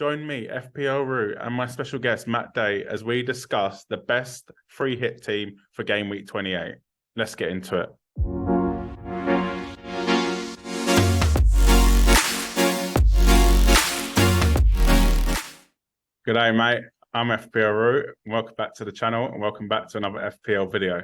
Join me, FPLRoo, and my special guest, Matt Day, as we discuss the best free hit team for Game Week 28. Let's get into it. Good day, mate. I'm FPLRoo. Welcome back to the channel and welcome back to another FPL video.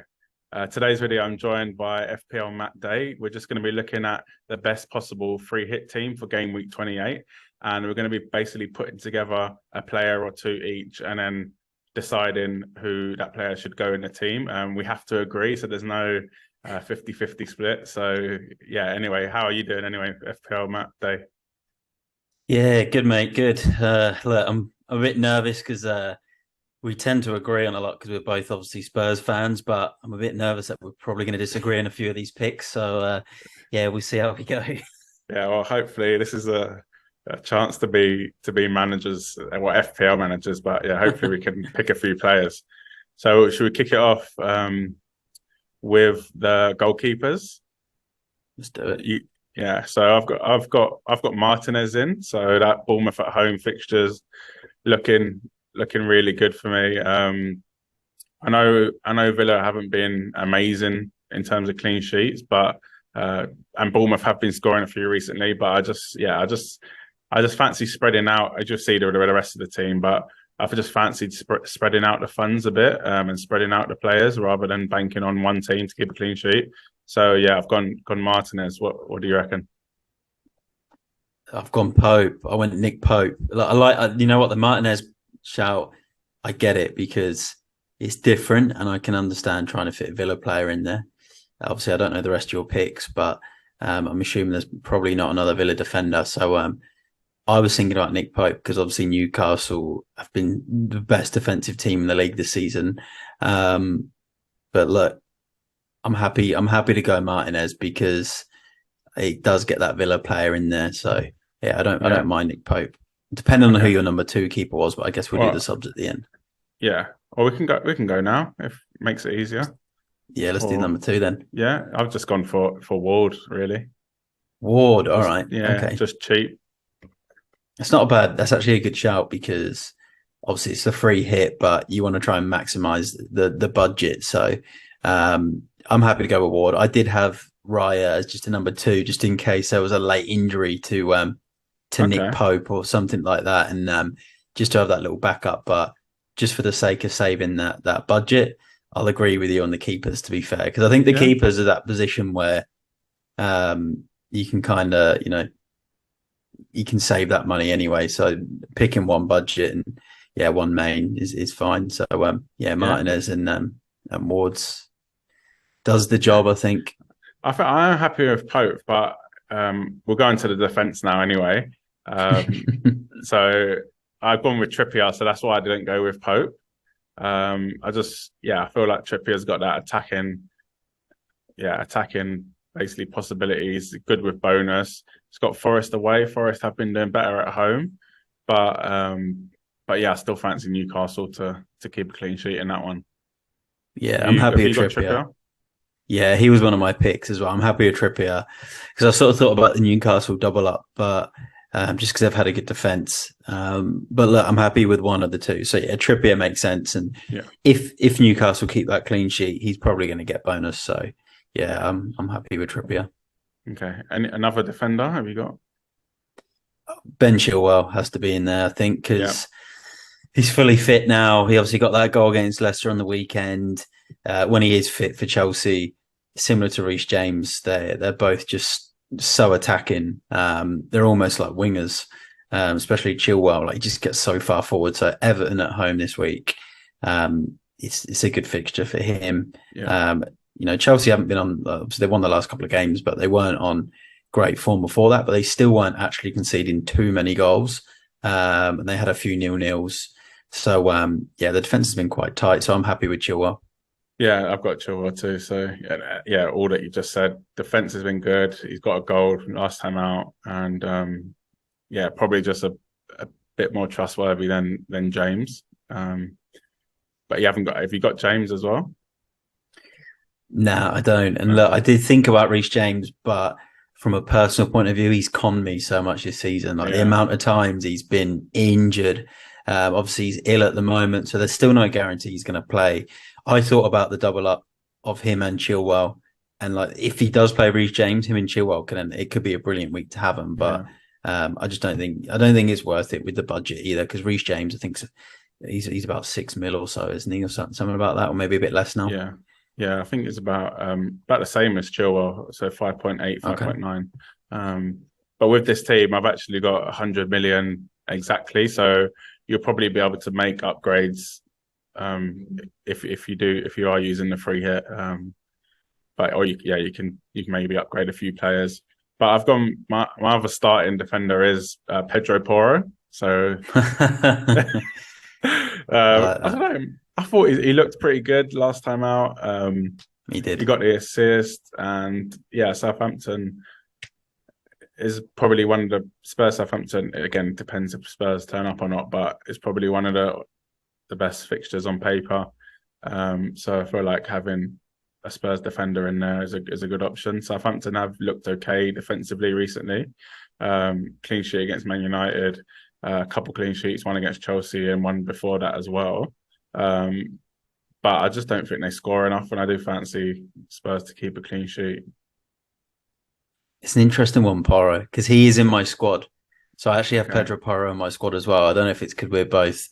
Today's video, I'm joined by FPL Matt Day. We're just going to be looking at the best possible free hit team for Game Week 28. And we're going to be basically putting together a player or two each and then deciding who that player should go in the team. We have to agree, so there's no 50-50 split. So, yeah, anyway, how are you doing anyway, FPL Matt Day? Yeah, good, mate. Good. Look, I'm a bit nervous because we tend to agree on a lot because we're both obviously Spurs fans, but I'm a bit nervous that we're probably going to disagree on a few of these picks. So, yeah, we'll see how we go. Yeah, well, hopefully this is a chance to be managers, well, FPL managers, but yeah, hopefully we can pick a few players. So should we kick it off with the goalkeepers? Let's do it. Yeah, so I've got Martinez in, so that Bournemouth at home fixtures looking really good for me. I know Villa haven't been amazing in terms of clean sheets, but and Bournemouth have been scoring a few recently, but I just fancy spreading out. I just see the rest of the team, but I've just fancied spreading out the funds a bit and spreading out the players rather than banking on one team to keep a clean sheet. So yeah, I've gone Martinez. What do you reckon? I've gone Pope. I went Nick Pope. You know what, the Martinez shout, I get it because it's different and I can understand trying to fit a Villa player in there. Obviously, I don't know the rest of your picks, but I'm assuming there's probably not another Villa defender. So I was thinking about Nick Pope because obviously Newcastle have been the best defensive team in the league this season. But look, I'm happy to go Martinez because it does get that Villa player in there. So yeah, I don't mind Nick Pope. Depending on who your number two keeper was, but I guess we'll do the subs at the end. Yeah. Or we can go now if it makes it easier. Yeah, let's do number two then. Yeah, I've just gone for Ward, really. Ward, all right. Yeah, okay. Just cheap. It's not bad. That's actually a good shout because obviously it's a free hit, but you want to try and maximize the budget. So I'm happy to go with Ward. I did have Raya as just a number two, just in case there was a late injury to Nick Pope or something like that, and just to have that little backup. But just for the sake of saving that budget, I'll agree with you on the keepers, to be fair, because I think the keepers are that position where you can kind of, you can save that money anyway. So picking one budget and one main is fine. So Martinez and Ward's does the job, I think. I'm happy with Pope, but we'll go into the defense now anyway. So I've gone with Trippier, so that's why I didn't go with Pope. I feel like Trippier's got that attacking basically possibilities. Good with bonus. It's got Forest away. Forest have been doing better at home, but I still fancy Newcastle to keep a clean sheet in that one. Yeah, I'm happy with Trippier. Yeah, he was one of my picks as well. I'm happy with Trippier because I sort of thought about the Newcastle double up, but just because they've had a good defense. But look, I'm happy with one of the two. So yeah, Trippier makes sense. And if Newcastle keep that clean sheet, he's probably going to get bonus. So yeah, I'm happy with Trippier. Okay. And another defender have you got? Ben Chilwell has to be in there, I think, because he's fully fit now. He obviously got that goal against Leicester on the weekend. When he is fit for Chelsea, similar to Reece James, they're both just so attacking. They're almost like wingers, especially Chilwell. Like, he just gets so far forward. So Everton at home this week, it's a good fixture for him. Chelsea haven't been on. Obviously, they won the last couple of games, but they weren't on great form before that. But they still weren't actually conceding too many goals, and they had a few 0-0s. So the defense has been quite tight. So I'm happy with Chilwell. Yeah, I've got Chilwell too. So yeah, all that you just said. Defense has been good. He's got a goal from last time out, and probably just a bit more trustworthy than James. But have you got James as well? No, I don't. And look, I did think about Reece James, but from a personal point of view, he's conned me so much this season. Like the amount of times he's been injured. Obviously, he's ill at the moment, so there's still no guarantee he's going to play. I thought about the double up of him and Chilwell, and like if he does play Reece James, him and Chilwell it could be a brilliant week to have him. But I just don't think it's worth it with the budget either, because Reece James, I think he's about 6 mil or so, isn't he, or something about that, or maybe a bit less now. Yeah, I think it's about the same as Chilwell, so 5.8, 5.9. Okay. But with this team, I've actually got 100 million exactly, so you'll probably be able to make upgrades if you are using the free hit. You can maybe upgrade a few players. But I've gone my other starting defender is Pedro Porro. So I don't know. I thought he looked pretty good last time out. He did. He got the assist, and Southampton is probably one of the Southampton. Again, it depends if Spurs turn up or not, but it's probably one of the best fixtures on paper. So I feel like having a Spurs defender in there is a good option. Southampton have looked okay defensively recently. Clean sheet against Man United, a couple clean sheets, one against Chelsea and one before that as well. But I just don't think they score enough, and I do fancy Spurs to keep a clean sheet. It's an interesting one, Porro, because he is in my squad. So I actually have Pedro Porro in my squad as well. I don't know if it's because we're both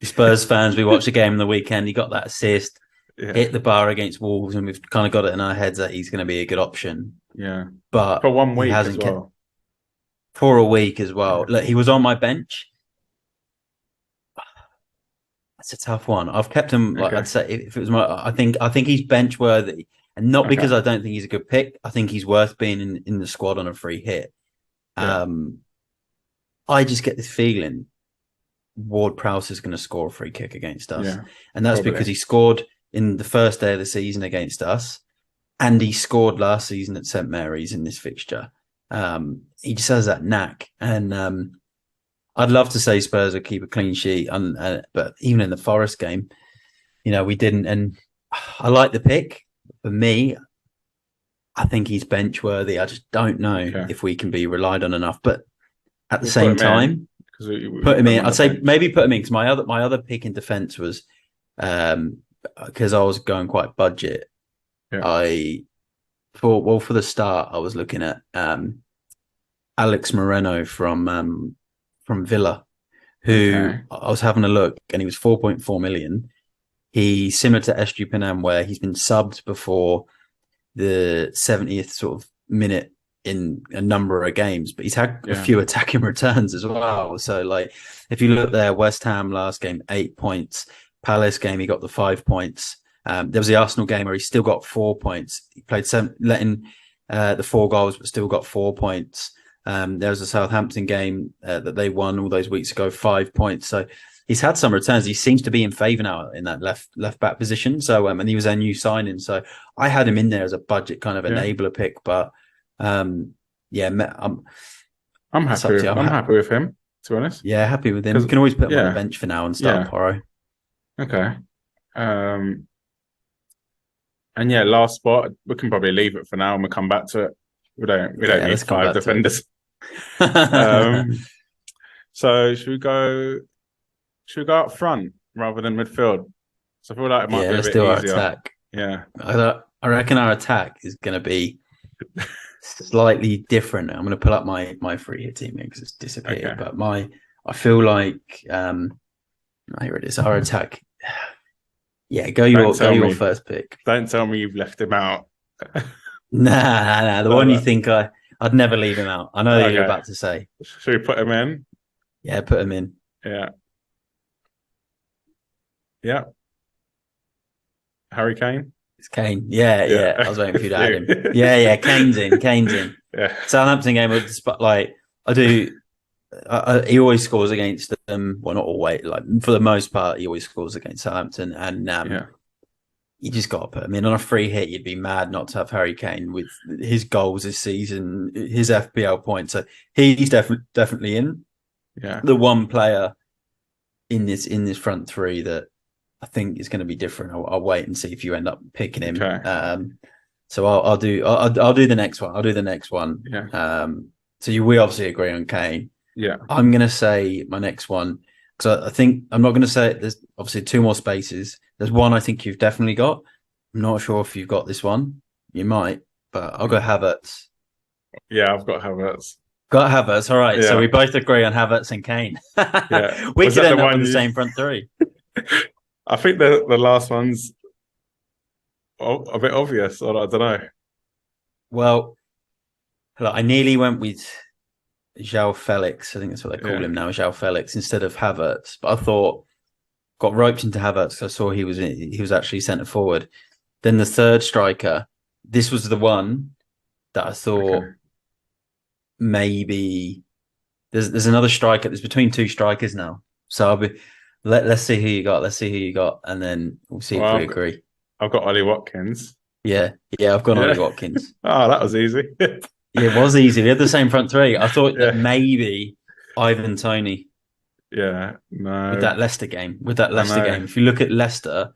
Spurs fans. We watched the game on the weekend. He got that assist, hit the bar against Wolves, and we've kind of got it in our heads that he's going to be a good option. Yeah. But for 1 week as well. For a week as well. Look, he was on my bench. That's a tough one. I've kept him. Like I'd say, if it was I think he's bench worthy, and not because I don't think he's a good pick. I think he's worth being in the squad on a free hit. I just get this feeling Ward-Prowse is going to score a free kick against us, and that's because he scored in the first day of the season against us, and he scored last season at St Mary's in this fixture. He just has that knack, and I'd love to say Spurs will keep a clean sheet, but even in the Forest game, we didn't. And I like the pick. For me, I think he's bench worthy. I just don't know if we can be relied on enough. But at the same time, put him in. I'd say maybe put him in, because my other pick in defence was because I was going quite budget. I thought, well, for the start, I was looking at Alex Moreno from Villa, who I was having a look, and he was 4.4 million. He's similar to Estupiñán, where he's been subbed before the 70th sort of minute in a number of games, but he's had a few attacking returns as well. So, like, if you look there, West Ham last game, 8 points. Palace game, he got the 5 points. There was the Arsenal game where he still got 4 points. He played letting the 4 goals, but still got 4 points. There was a Southampton game that they won all those weeks ago, 5 points. So he's had some returns. He seems to be in favour now in that left back position. So and he was a new signing. So I had him in there as a budget kind of enabler pick. But I'm happy. I'm happy with him, to be honest. Yeah, happy with him. You can always put him on the bench for now and start Porro. Okay. And last spot, we can probably leave it for now and we'll come back to it. We don't need 5 defenders. So should we go up front rather than midfield? So I feel like it might be a bit easier. Our attack. Yeah. I reckon our attack is going to be slightly different. I'm going to pull up my free hit team because it's disappeared. But I feel like here it is. Our attack. Yeah, go your first pick. Don't tell me you've left him out. Nah. The one you think I'd never leave him out. I know what you're about to say. Should we put him in? Yeah, put him in. Yeah. Yeah. Harry Kane? It's Kane. Yeah. I was waiting for you to add him. Yeah. Kane's in. Yeah. Southampton game, like I do. He always scores against them. Well, not always. Like for the most part, he always scores against Southampton, and you just got to put him in on a free hit. You'd be mad not to have Harry Kane with his goals this season, his FPL points. So he's definitely in. Yeah, the one player in this front three that I think is going to be different. I'll wait and see if you end up picking him. Okay. So I'll do the next one. I'll do the next one. Yeah. We obviously agree on Kane. Yeah. I'm gonna say my next one because I think I'm not gonna say it. There's obviously two more spaces. There's one I think you've definitely got. I'm not sure if you've got this one. You might, but I'll go Havertz. Yeah, I've got Havertz. Got Havertz. All right. So Yeah. we both agree on Havertz and Kane. Yeah. We Was could that the end up with one the you? same front three. I think the last one's a bit obvious, or I don't know. Well, look, I nearly went with João Felix. I think that's what they call Yeah. him now, João Felix, instead of Havertz. But I thought got roped into Havertz because I saw he was actually centre forward. Then the third striker, this was the one that I thought Okay. maybe there's another striker. There's between two strikers now. So let's see who you got. Let's see who you got, and then we'll see if Well, we agree. I've got Ollie Watkins. Yeah, I've gone Yeah. Ollie Watkins. Oh, that was easy. Yeah, it was easy. We had the same front three. I thought that Yeah. maybe Ivan Toney Yeah. with No. that Leicester game. With that I Leicester know. game, if you look at Leicester,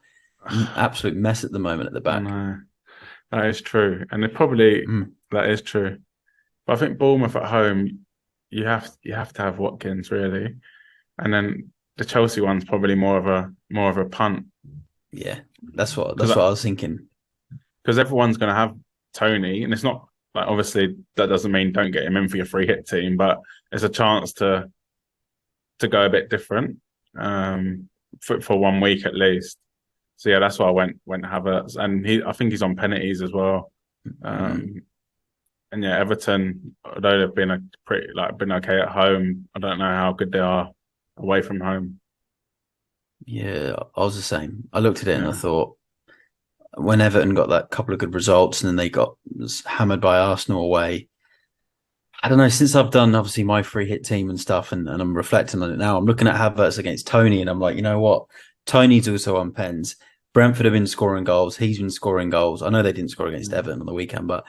absolute mess at the moment at the I back. know. That is true, and that is true. But I think Bournemouth at home, you have to have Watkins really, and then the Chelsea one's probably more of a punt Yeah, that's what because I was thinking. everyone's going to have Tony, and it's not like obviously that doesn't mean don't get him in for your free hit team, but it's a chance to go a bit different for 1 week at least. So yeah, that's why I went Havertz, and I think he's on penalties as well. And yeah, Everton, although they've been been okay at home, I don't know how good they are away from home. Yeah, I was the same. I looked at it and I Yeah, thought when Everton got that couple of good results and then they got hammered by Arsenal away. I don't know. Since I've done obviously my free hit team and stuff, and I'm reflecting on it now, I'm looking at Havertz against Tony, and I'm like, you know what? Tony's also on pens. Brentford have been scoring goals. He's been scoring goals. I know they didn't score against Everton on the weekend, but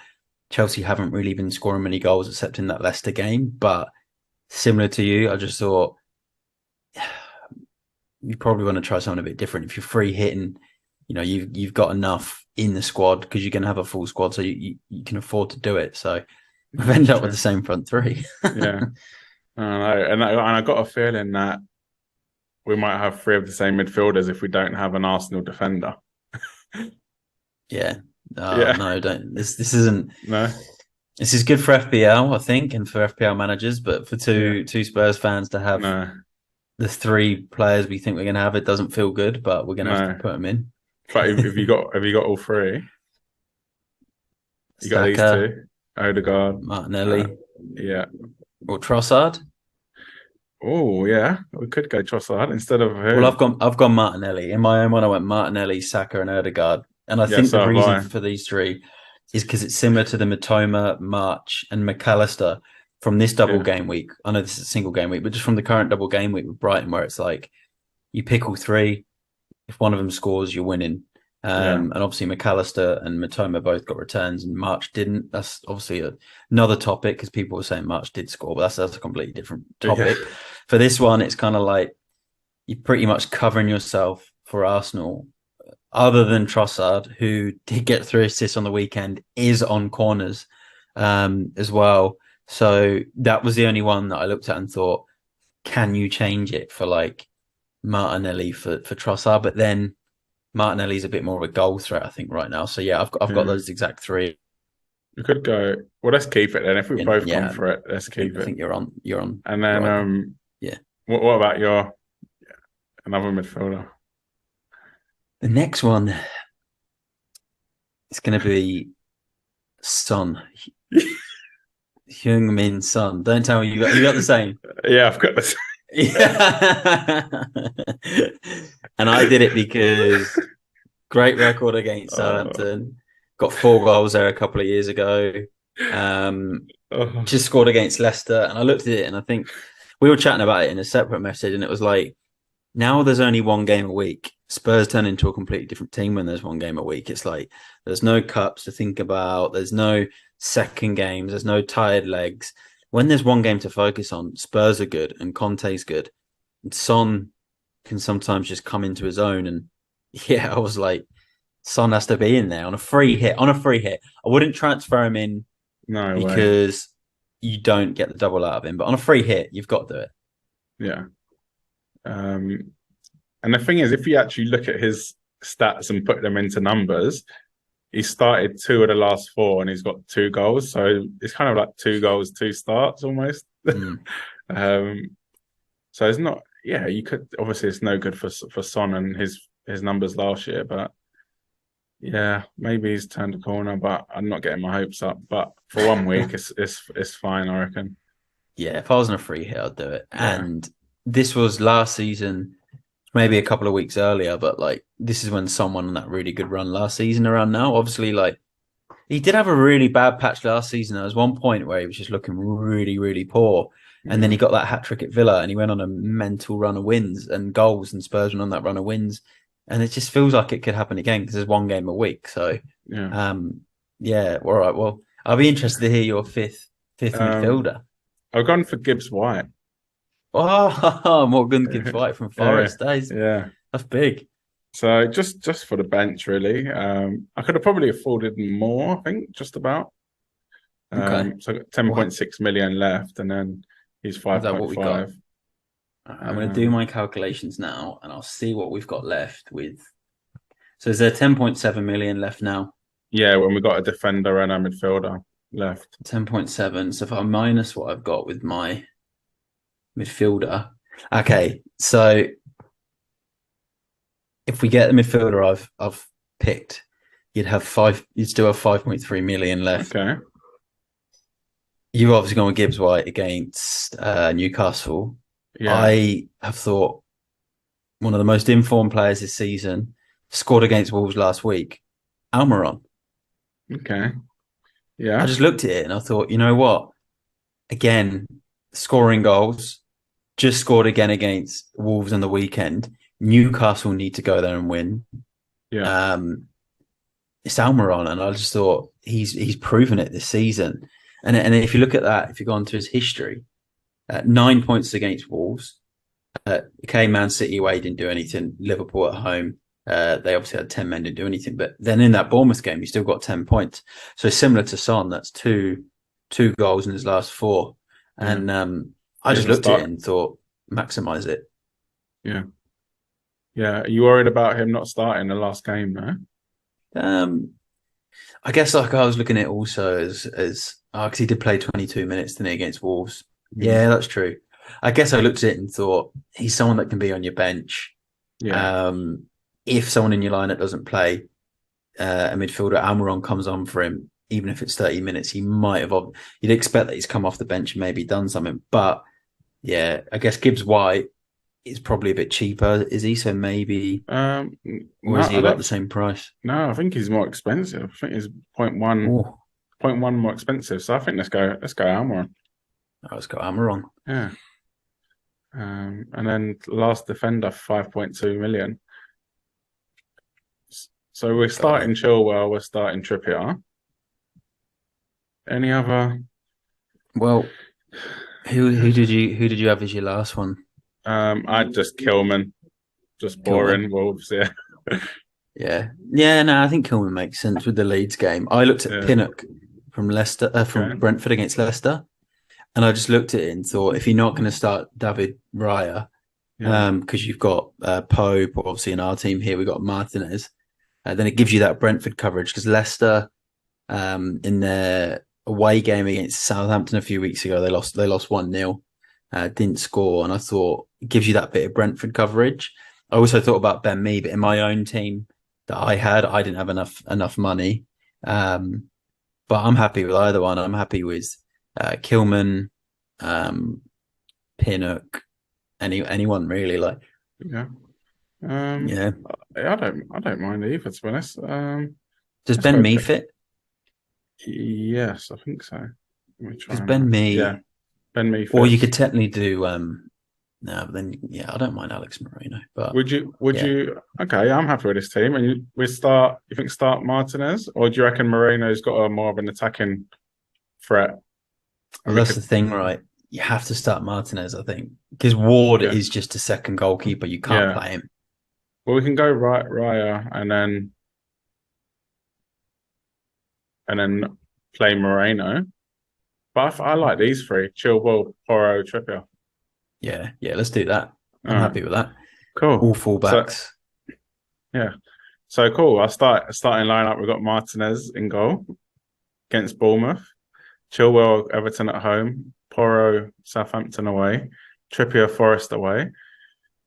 Chelsea haven't really been scoring many goals except in that Leicester game. But similar to you, I just thought you probably want to try something a bit different. If you're free hitting, you know, you've got enough in the squad because you're going to have a full squad, so you can afford to do it. So we've ended up with the same front three. Yeah, I know, and I got a feeling that we might have three of the same midfielders if we don't have an Arsenal defender. Yeah. Yeah, No, don't. This isn't. no, This is good for FPL, I think, and for FPL managers. But for yeah, two Spurs fans to have no, the three players we think we're going to have, it doesn't feel good. But we're going to have to no. put them in. But have you got all three? You got these Saka, two, Odegaard, Martinelli, yeah. or Trossard. Oh yeah, we could go Trossard instead of who? Well, I've gone Martinelli in my own one. I went Martinelli, Saka, and Odegaard, and I Yeah, think so the have reason I. for these three is because it's similar to the Matoma, March, and McAllister from this double Yeah, game week. I know this is a single game week, but just from the current double game week with Brighton, where it's like you pick all three. If one of them scores, you're winning. yeah, And obviously McAllister and Matoma both got returns and March didn't. That's obviously another topic because people were saying March did score, but that's a completely different topic. yeah, For this one, it's kind of like you're pretty much covering yourself for Arsenal. Other than Trossard, who did get 3 assists on the weekend, is on corners as well. So that was the only one that I looked at and thought, can you change it for like Martinelli for Trossard? But then Martinelli's a bit more of a goal threat, I think, right now. So yeah, I've got yeah. those exact three. We could go. Well, let's keep it then. If we've both gone Yeah, for it, let's keep I it. think you're on And the then, right thing. Yeah. what about your another midfielder? The next one is going to be Son. Heung-min Son. Don't tell me you got the same. Yeah, I've got this. Yeah. And I did it because great record against Southampton. Got 4 goals there a couple of years ago. Just scored against Leicester. And I looked at it and I think we were chatting about it in a separate message. And it was like, now there's only one game a week. Spurs turn into a completely different team when there's one game a week. It's like there's no cups to think about. There's no second games. There's no tired legs. When there's one game to focus on, Spurs are good and Conte's good. And Son can sometimes just come into his own. And yeah, I was like, Son has to be in there on a free hit. On a free hit, I wouldn't transfer him in No way. because you don't get the double out of him. But on a free hit, you've got to do it. Yeah. And the thing is, if you actually look at his stats and put them into numbers, he started 2 of the last 4 and he's got 2 goals. So it's kind of like 2 goals, 2 starts almost. So it's not, yeah, you could, obviously it's no good for Son and his numbers last year, but yeah, maybe he's turned a corner, but I'm not getting my hopes up. But for 1 week, it's fine, I reckon. Yeah, if I was on a free hit, I'd do it. Yeah. And this was last season, maybe a couple of weeks earlier, but like this is when someone on that really good run last season around now. Obviously, like he did have a really bad patch last season. There was one point where he was just looking really, really poor. And then he got that hat trick at Villa and he went on a mental run of wins and goals, and Spurs went on that run of wins. And it just feels like it could happen again because there's 1 game a week. So, yeah, all right. Well, I'll be interested to hear your fifth midfielder. I've gone for Gibbs White. Oh, Morgan Gibbs White from Forest. Yeah, That's big. So just for the bench, really. I could have probably afforded more, I think, just about. Okay. So I got 10.6 million left, and then he's 5.5. I'm going to do my calculations now, and I'll see what we've got left with. So is there 10.7 million left now? Yeah, when we got a defender and a midfielder left. 10.7. So if I minus what I've got with my midfielder, okay. So if we get the midfielder I've picked, you'd still have 5.3 million left. Okay. You've obviously gone with Gibbs White against Newcastle. Yeah. I have thought one of the most informed players this season scored against Wolves last week, Almiron. Okay. Yeah. I just looked at it and I thought, you know what? Again, scoring goals, just scored again against Wolves on the weekend. Newcastle need to go there and win. Yeah. It's Almiron, and I just thought he's proven it this season. And if you look at that, if you go on to his history, 9 points against Wolves. Man City away didn't do anything. Liverpool at home, they obviously had 10 men, didn't do anything. But then in that Bournemouth game, he still got 10 points. So similar to Son, that's two goals in his last 4. And I just looked at it and thought, maximise it. Yeah. Yeah. Are you worried about him not starting the last game, though? I guess like I was looking at it also as because he did play 22 minutes today against Wolves. Yeah, that's true. I guess I looked at it and thought he's someone that can be on your bench. Yeah. If someone in your lineup doesn't play, a midfielder, Almiron comes on for him, even if it's 30 minutes, he might have. You'd expect that he's come off the bench and maybe done something. But yeah, I guess Gibbs White is probably a bit cheaper, is he? So maybe, or is he about the same price? No, I think he's more expensive. I think he's 0.1 more expensive. So I think let's go Almiron. Oh, let's go Almiron. Yeah. And then last defender, 5.2 million. So we're starting Chilwell, we're starting Trippier. Any other? Well, who did you have as your last one? I'd just Kilman. Just boring Wolves, yeah. Yeah. No, I think Kilman makes sense with the Leeds game. I looked at Pinnock from Leicester, from Brentford against Leicester, and I just looked at it and thought, if you're not going to start David Raya, because you've got Pope, obviously in our team here we've got Martinez, then it gives you that Brentford coverage, because Leicester, in their away game against Southampton a few weeks ago, they lost 1-0, didn't score, and I thought it gives you that bit of Brentford coverage. I also thought about Ben Mee, but in my own team that I didn't have enough money. But I'm happy with either one. I'm happy with Kilman, Pinnock, anyone really. Like, yeah. I don't mind either, to be honest. Does Ben Mee fit? Yes, I think so. Because Ben Mee, Ben Mee fits. or you could technically do. No, but then I don't mind Alex Moreno. But would you? Okay, I'm happy with this team. And you think start Martinez, or do you reckon Moreno's got a more of an attacking threat? Well, that's the thing, right? You have to start Martinez, I think, because Ward is just a second goalkeeper. You can't play him. Well, we can go Raya, and then and then play Moreno. But I like these three: Chilwell, Porro, Trippier. Yeah, let's do that. All I'm right, happy with that. cool. All So fullbacks. yeah, so cool. I starting lineup. We've got Martinez in goal against Bournemouth, Chilwell, Everton at home, Porro, Southampton away, Trippier, Forest away.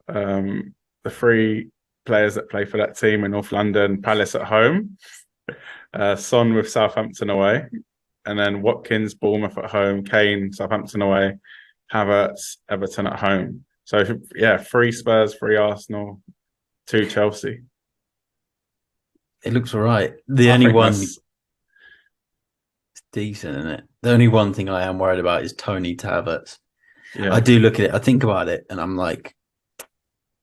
The three players that play for that team in North London: Palace at home, Son with Southampton away, and then Watkins, Bournemouth at home, Kane, Southampton away, Havertz, Everton at home. So yeah, 3 Spurs, 3 Arsenal, 2 Chelsea. It looks all right. The I only think one that's decent in it. The only one thing I am worried about is Tony to Havertz. I yeah, do look at it, I think about it, and I'm like,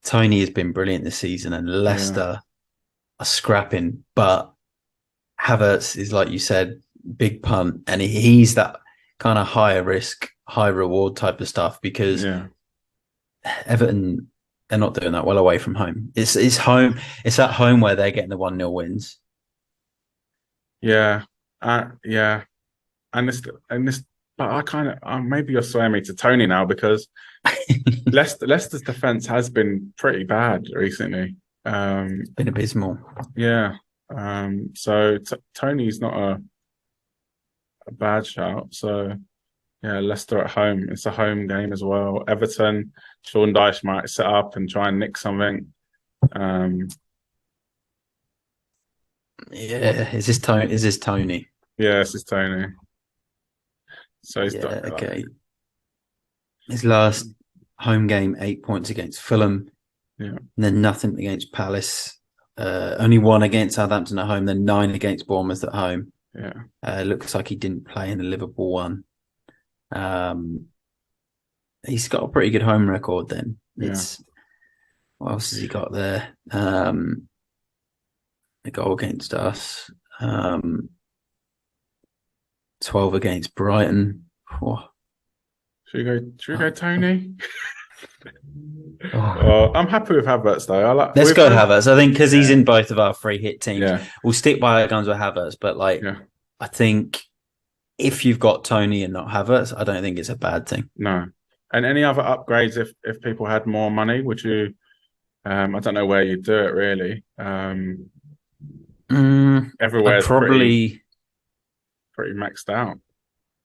Tony has been brilliant this season, and yeah, Leicester are scrapping, but Havertz is, like you said, big punt, and he's that kind of higher risk, high reward type of stuff because yeah, Everton, they're not doing that well away from home. It's home. It's at home where they're getting the 1-0 wins. yeah, yeah. And this, but I kind of maybe you're swaying me to Tony now because Leicester's defense has been pretty bad recently. Been abysmal. Yeah. So Tony's not a bad shout. So yeah, Leicester at home. It's a home game as well. Everton, Sean Dyche might set up and try and nick something. Um, Yeah, is this Tony? Is this Tony? yeah, this is Tony. So he's Yeah, done like, okay. His last home game, 8 points against Fulham, yeah, and then nothing against Palace. Only 1 against Southampton at home, then 9 against Bournemouth at home. yeah, Looks like he didn't play in the Liverpool one. He's got a pretty good home record then. yeah. What else has he got there? A goal against us. 12 against Brighton. Oh. Should we go Tony? Oh. I'm happy with Havertz though. Let's go Havertz. I think because he's in both of our free hit teams, yeah, we'll stick by our guns with Havertz. But yeah, I think if you've got Tony and not Havertz, I don't think it's a bad thing. no. And any other upgrades if people had more money, would you? I don't know where you'd do it really. Everywhere's probably pretty maxed out.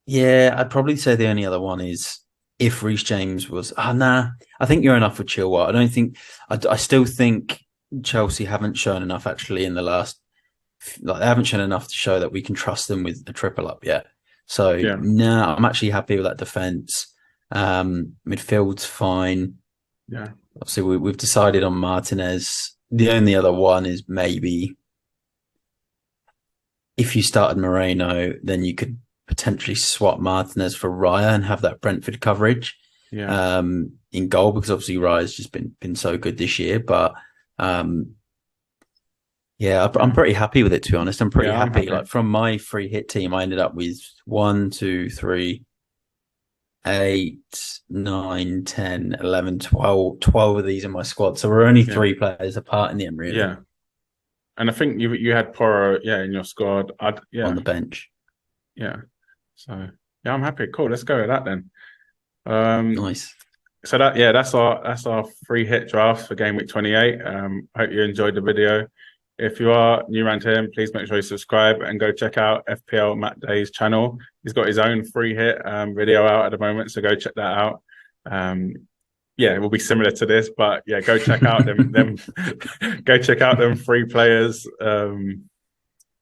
Yeah, I'd probably say the only other one is if Reece James was. Nah, I think you're enough with Chilwell. I don't think. I still think Chelsea haven't shown enough actually in the last. Like they haven't shown enough to show that we can trust them with a triple up yet. So Yeah, now I'm actually happy with that defense. Midfield's fine. yeah, Obviously, we've decided on Martinez. The only other one is maybe if you started Moreno, then you could potentially swap Martinez for Raya and have that Brentford coverage yeah, in goal because obviously Raya's just been so good this year. But yeah, I'm pretty happy with it, to be honest. I'm pretty yeah. I'm happy. happy. Like from my free hit team, I ended up with 1, 2, 3, 8, 9, 10, 11, 12, 12 of these in my squad. So we're only 3 players apart in the end, really. Yeah, and I think you had Porro, in your squad. On the bench. Yeah. So yeah, I'm happy. Cool. Let's go with that then. Nice. So that's our free hit draft for game week 28. Hope you enjoyed the video. If you are new around here, please make sure you subscribe and go check out FPL Matt Day's channel. He's got his own free hit video out at the moment, so go check that out. It will be similar to this, but yeah, go check out them go check out them free players that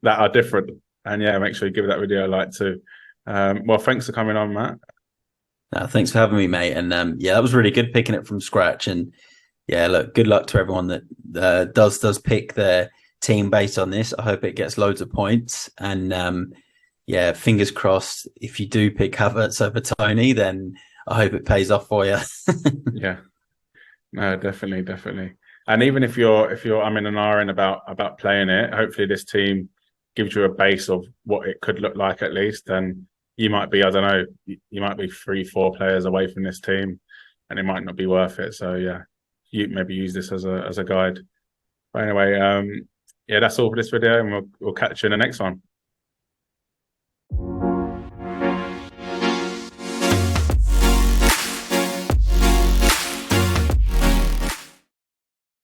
are different. And yeah, make sure you give that video a like too. Well, thanks for coming on, Matt. Thanks for having me, mate. And that was really good picking it from scratch. And yeah, look, good luck to everyone that does pick their team based on this. I hope it gets loads of points. And fingers crossed. If you do pick Havertz over Tony, then I hope it pays off for you. Yeah, no, definitely. And even if you're I'm in an iron about playing it, hopefully this team gives you a base of what it could look like at least. And you might be, I don't know, you might be 3-4 players away from this team, and it might not be worth it. So yeah, you maybe use this as a guide. But anyway, that's all for this video, and we'll catch you in the next one.